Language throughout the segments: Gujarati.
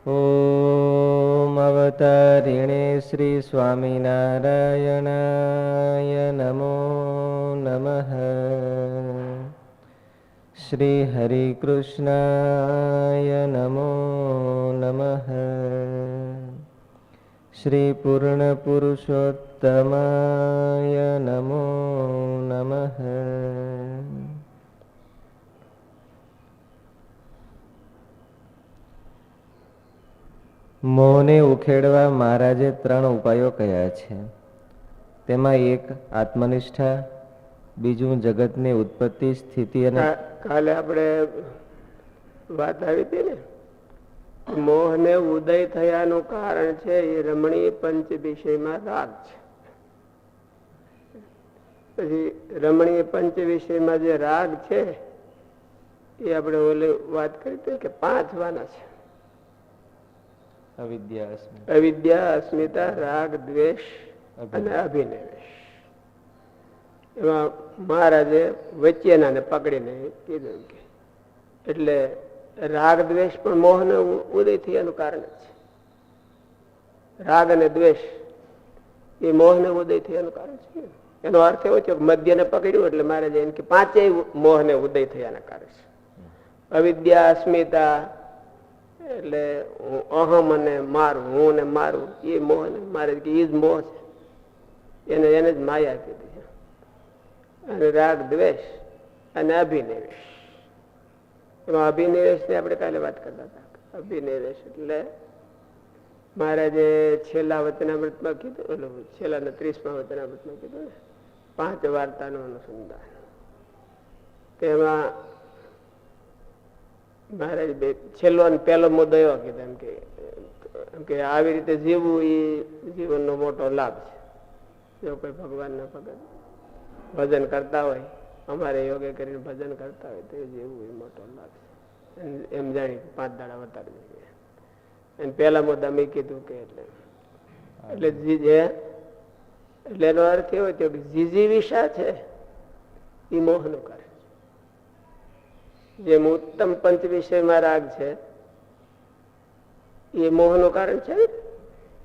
ઓમ અવતારિણે શ્રી સ્વામિનારાયણાય નમો નમઃ. શ્રી હરિકૃષ્ણાય નમો નમઃ. શ્રી પૂર્ણ પુરુષોત્તમાય નમો નમઃ. મોહને ઉખેડવા મહારાજે 3 ઉપાયો કહ્યા છે. તેમાં એક આત્મનિષ્ઠા, બીજું જગતની ઉત્પત્તિ સ્થિતિ અને કાલે આપણે વાત આવી હતી ને, મોહને ઉદય થયાનું કારણ છે એ રમણીય પંચ વિષયમાં રાગ છે. પછી રમણીય પંચ વિષયમાં જે રાગ છે એ આપણે ઓલી વાત કરી હતી કે 5 વાના છે. અવિદ્યા, અસ્મિતા, રાગ, દ્વેષ અને અભિનિવેશ. એમાં મહારાજે વચ્ચેના પકડીને કીધું કે એટલે રાગ દ્વેષ પણ મોહને ઉદય થયાનું કારણ છે. રાગ અને દ્વેષ એ મોહને ઉદય થયાનું કારણ છે. એનો અર્થ એવો છે કે મધ્યને પકડ્યું એટલે મહારાજે એમ કે 5 મોહને ઉદય થયાના કારણ છે. અવિદ્યા, અસ્મિતા એટલે અહમ અને મારું, હું ને મારું, એ મોહ ને મારે કે એ જ મોહ છે. એને જ માયા કીધી છે. અને રાગ દ્વેષ અને અભિનિવેશ. એમાં અભિનિવેશ ની આપણે કાલે વાત કરતા હતા. અભિનિવેશ એટલે મહારાજે છેલ્લા વચનામૃતમાં કીધું, છેલ્લા 30મા વચનામૃતમાં કીધું ને 5 વાર્તાનું અનુસંધાન. તેમાં મહારાજ છેલ્લો અને પહેલો મુદ્દો એવો કીધો એમ કે આવી રીતે જીવવું એ જીવનનો મોટો લાભ છે. જો કોઈ ભગવાનના ભજન કરતા હોય, અમારે યોગે કરીને ભજન કરતા હોય તો એ જીવવું એ મોટો લાભ છે. એમ જાણી 5 દાડા વતાડી દઈએ. અને પહેલા મુદ્દા મેં કીધું કે એટલે એનો અર્થ એવો થયો કે જીજીવિષા છે એ મોહનું કરે. જેમ ઉત્તમ પંચ વિષયમાં રાગ છે એ મોહનું કારણ છે.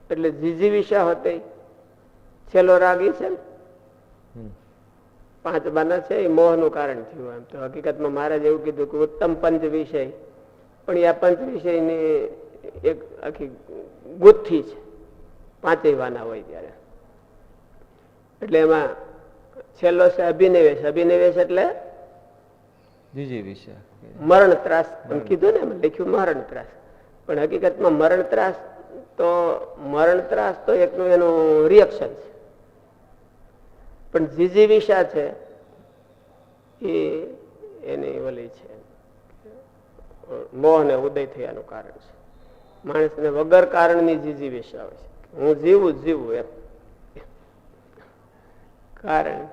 એટલે જીજીવિષા હોતે છેલ્લો રાગ એ છે ને 5 બાના છે એ મોહનું કારણ થયું. એમ તો હકીકતમાં મહારાજ એવું કીધું કે ઉત્તમ પંચ વિષય, પણ આ પંચ વિષયની એક આખી ગુથ્થી છે. 5 વાના હોય ત્યારે. એટલે એમાં છેલ્લો છે અભિનિવેશ. અભિનિવેશ એટલે મરણ ત્રાસ કીધું ને, લખ્યું મરણ ત્રાસ, પણ હકીકતમાં મરણ ત્રાસ તો એકનું એનું રિએક્શન છે. પણ જીજીવિષા છે એ એની ઓલી છે, મોહને ઉદય થયાનું કારણ છે. માણસને વગર કારણની જીજીવિષા હોય છે. હું જીવું એમ કારણ.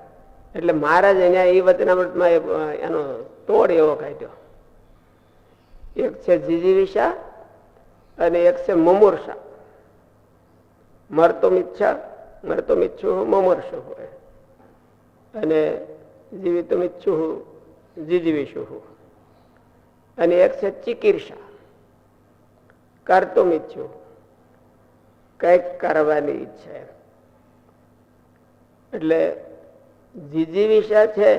એટલે મહારાજ અહીંયા એ વચનામૃતમાં એનો તોડ એવો કાઢ્યો. એક છે જીજીવિષા અને એક છે મુમૂર્ષા. મરતો મિચ્છુ મુમૂર્ષુ હોય અને જીવિતો મિચ્છુ જીજીવિષુ. અને એક છે ચિકિત્સા, કરતો મિચ્છુ, કઈક કરવાની ઈચ્છા. એટલે જીજીવિષા છે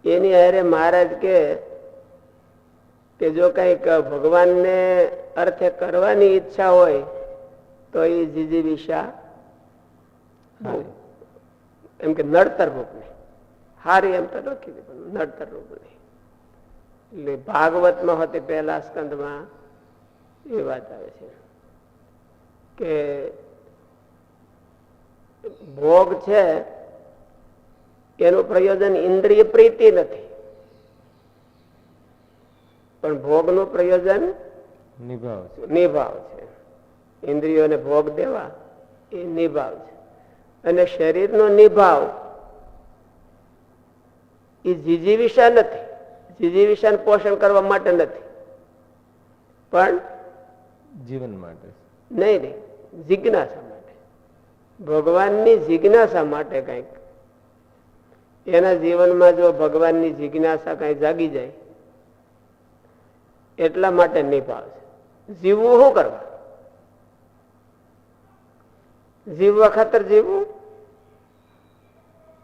એની હારે મહારાજ કે જો કઈક ભગવાનને અર્થે કરવાની ઈચ્છા હોય તો એ જીજીવિષા એમ કે નડતર રૂપ નહીં. હારી એમ તો લખી દે, પણ નડતર રૂપ નહીં. એટલે ભાગવતમાં હોતી પહેલા સ્કંદમાં એ વાત આવે છે કે ભોગ છે એનું પ્રયોજન ઇન્દ્રિય પ્રીતિ નથી, પણ ભોગનું પ્રયોજન નિભાવ છે. ઇન્દ્રિયોને ભોગ દેવા એ નિભાવ છે. અને શરીરનો નિભાવ એ જીજીવિષા નથી. જીજીવિષાને પોષણ કરવા માટે નથી, પણ જીવન માટે નહીં, જિજ્ઞાસા માટે, ભગવાનની જિજ્ઞાસા માટે. કઈક એના જીવનમાં જો ભગવાનની જિજ્ઞાસા કઈ જાગી જાય એટલા માટે નિભાવ છે. જીવવું શું કરવા? જીવવા ખાતર જીવવું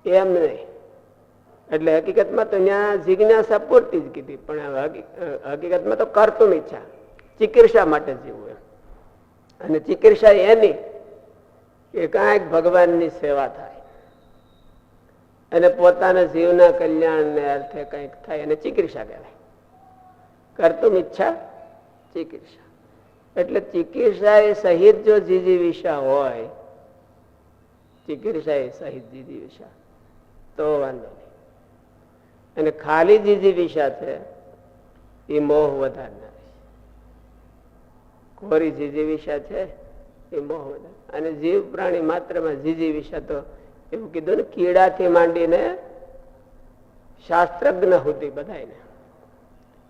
એમ નહીં. એટલે હકીકતમાં તો ત્યાં જિજ્ઞાસા પૂરતી જ કીધી, પણ હકીકતમાં તો કરતું ઈચ્છા, ચિકિત્સા માટે જીવવું એમ. અને ચિકિત્સા એની કે કાંઈક ભગવાનની સેવા થાય અને પોતાના જીવના કલ્યાણને અર્થે કંઈક થાય, અને ચિકિત્સા કહેવાય. કરતું ઈચ્છા ચિકિત્સા. એટલે ચિકિત્સા એ સહિત જો જીજીવિષા હોય, ચિકિત્સા એ સહિત જીજીવિષા તો વાંધો નહીં. અને ખાલી જીજીવિષા છે એ મોહ વધારનાર. કોરી જીજીવિષા છે એ મોહ વધારે. અને જીવ પ્રાણી માત્રમાં જીજીવિષા તો એવું કીધું ને, કીડાથી માંડીને શાસ્ત્રજ્ઞ સુધી બધાને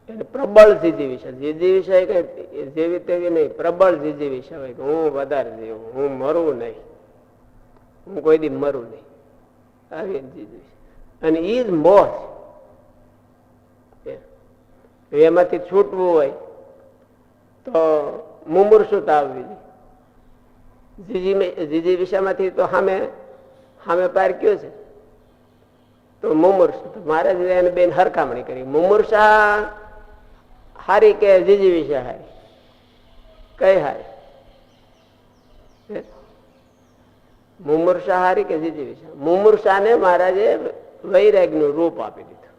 એને પ્રબળ જીજીવિષા. જીજીવિષા એ કઈ જેવી તેવી નહીં, પ્રબળ જીજીવિષા હોય કે હું વધારે જીવું, હું મરવું નહીં, હું કોઈ દી મરું નહીં, આવી જીજીવિષા. અને એ જ મોહ છે. એમાંથી છૂટવું હોય તો મુમૂર્ષુતા આવવી. જીજીવિષામાંથી તો સામે પાર કયો છે તો મુમૂર્ષુ. મહારાજ એને બેન હરખામણી કરી. મુમૂર્ષા હારી કે જીજીવિષા હારી? કઈ હારી? મુમૂર્ષા હારી કે જીજીવિષા? મુમૂર્ષાને મહારાજે વૈરાગ્યનું રૂપ આપી દીધું.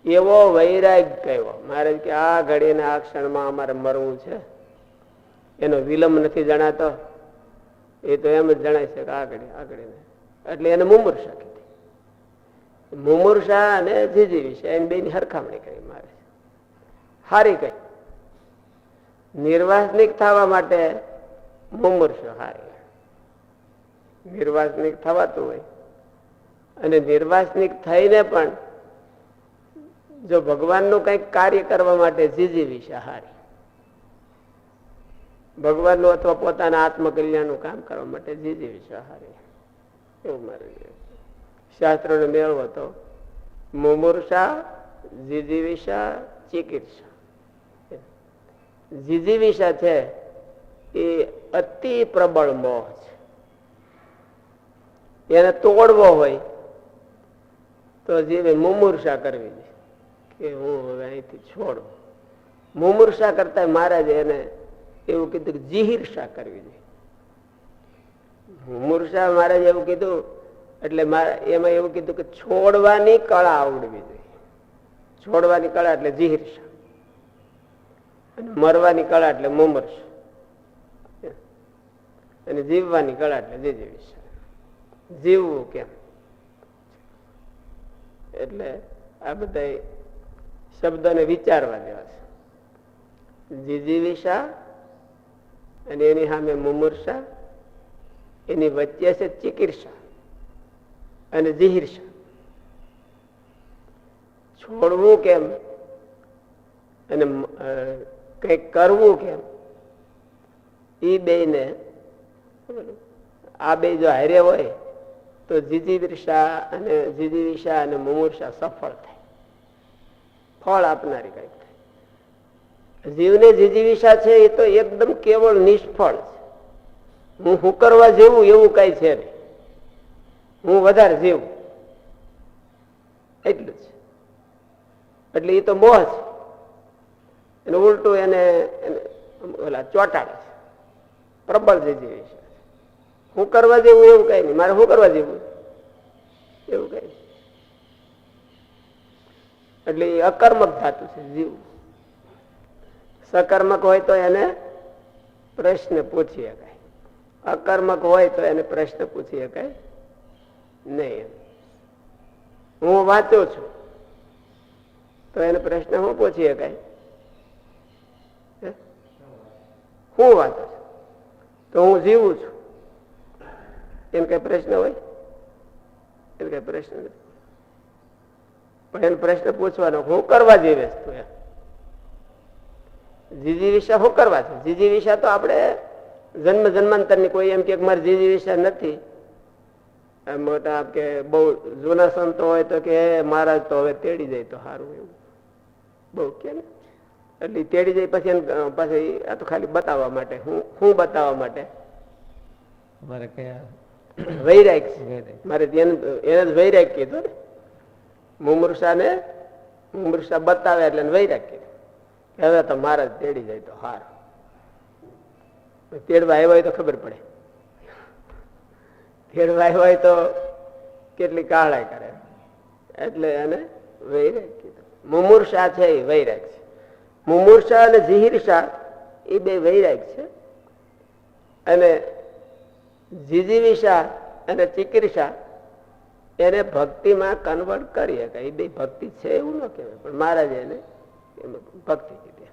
એવો વૈરાગ કહેવો મહારાજ કે આ ઘડીને આ ક્ષણમાં અમારે મરવું છે, એનો વિલંબ નથી જણાતો. એ તો એમ જ જણાય છે કે આગળ. એટલે એને મુમૂર્ષા કીધી. મુમૂર્ષા અને જીજીવિષા એની બેની હરખામણી કરી મારે. હારી કઈ નિર્વાસનિક થવા માટે મુમૂર્ષા હારી. નિર્વાસનિક થવાતું હોય અને નિર્વાસનિક થઈને પણ જો ભગવાનનું કંઈક કાર્ય કરવા માટે જીજીવિષા હારી. ભગવાનનું અથવા પોતાના આત્મકલ્યાણનું કામ કરવા માટે જીજીવિષા હારી. એવું મારે શાસ્ત્રોનો મેળવો તો મુમૂર્ષા, જીજીવિષા, ચિકિત્સા. જીજીવિષા છે એ અતિ પ્રબળ મોહ છે. એને તોડવો હોય તો જીવે મુમૂર્ષા કરવી જોઈએ કે હું હવે અહીંથી છોડું. મુમૂર્ષા કરતા મહારાજ એને એવું કીધું કે જીહિર્ષા કરવી જોઈએ. મુમૂર્ષા મહારાજ એવું કીધું એટલે એમાં એવું કીધું કે છોડવાની કળા આવડવી જોઈએ. છોડવાની કળા એટલે જીહિર્ષા, અને મરવાની કળા એટલે મુમૂર્ષા, અને જીવવાની કળા એટલે જીજીવિષા. જીવવું કેમ એટલે આ બધા શબ્દોને વિચારવા દેવા છે. જીજીવિષા અને એની સામે મુમૂર્ષા, એની વચ્ચે છે ચિકિત્સા અને જીહિર્ષા. છોડવું કેમ અને કઈક કરવું કેમ, એ બેને આ બે જો હારે હોય તો જીજીવિષા અને મુમૂર્ષા સફળ થાય, ફળ આપનારી કઈક થાય. જીવને જીજીવિષા છે એ તો એકદમ કેવળ નિષ્ફળ છે. હું કરવા જેવું એવું કઈ છે નહીં, હું વધારે જીવું એટલું છે. એટલે એ તો મોહ છે. એને ઉલટું એને ઓલા ચોટાડે છે. પ્રબળ જીજીવિષા. હું કરવા જેવું એવું કઈ નહીં, મારે શું કરવા જેવું એવું કઈ નહીં. એટલે એ અકર્મક ધાતુ છે જીવ. સકર્મક હોય તો એને પ્રશ્ન પૂછી શકાય, અકર્મક હોય તો એને પ્રશ્ન પૂછી શકાય નહીં. હું વાંચું છું તો એને પ્રશ્ન હું પૂછી શકાય? હું વાંચું છું તો હું જીવું છું એમ કઈ પ્રશ્ન હોય? એમ કઈ પ્રશ્ન નથી. પણ એને પ્રશ્ન પૂછવાનો હું કરવા જેવે તું એમ. જીજીવિષા શું કરવા છે? જીજીવિષા તો આપણે જન્મ જન્માંતરની. કોઈ એમ કે મારે જીજીવિષા નથી, મોટા કે બહુ જૂના સંતો હોય તો કે મહારાજ તો હવે તેડી જાય તો સારું, એવું બહુ કે ને એટલે ઈ તેડી જાય પછી પછી આ તો ખાલી બતાવવા માટે, હું બતાવવા માટે મારે કયા વૈરાગ છે. વૈરાગ. મારે એને જ વૈરાગ કીધું ને. મુમૂર્ષાને મુમૂર્ષા બતાવે એટલે એને વૈરાગ કીધું. હવે તો મહારાજ તેડી જાય તો હાર, તેડવા આવ્યા હોય તો ખબર પડે, તેડવા આવ્યા હોય તો કેટલી કાળાઈ કરે, એટલે એને વૈરાગ કીધું. મુમૂર્ષા છે એ વૈરાગ છે. મુમૂર્ષા અને જીહિર્ષા એ બે વૈરાગ છે, અને જીજીવિષા અને ચિકિત્સા એને ભક્તિમાં કન્વર્ટ કરી શકાય. એ બે ભક્તિ છે એવું ન કહેવાય, પણ મહારાજે એને ભક્તિ કીધી.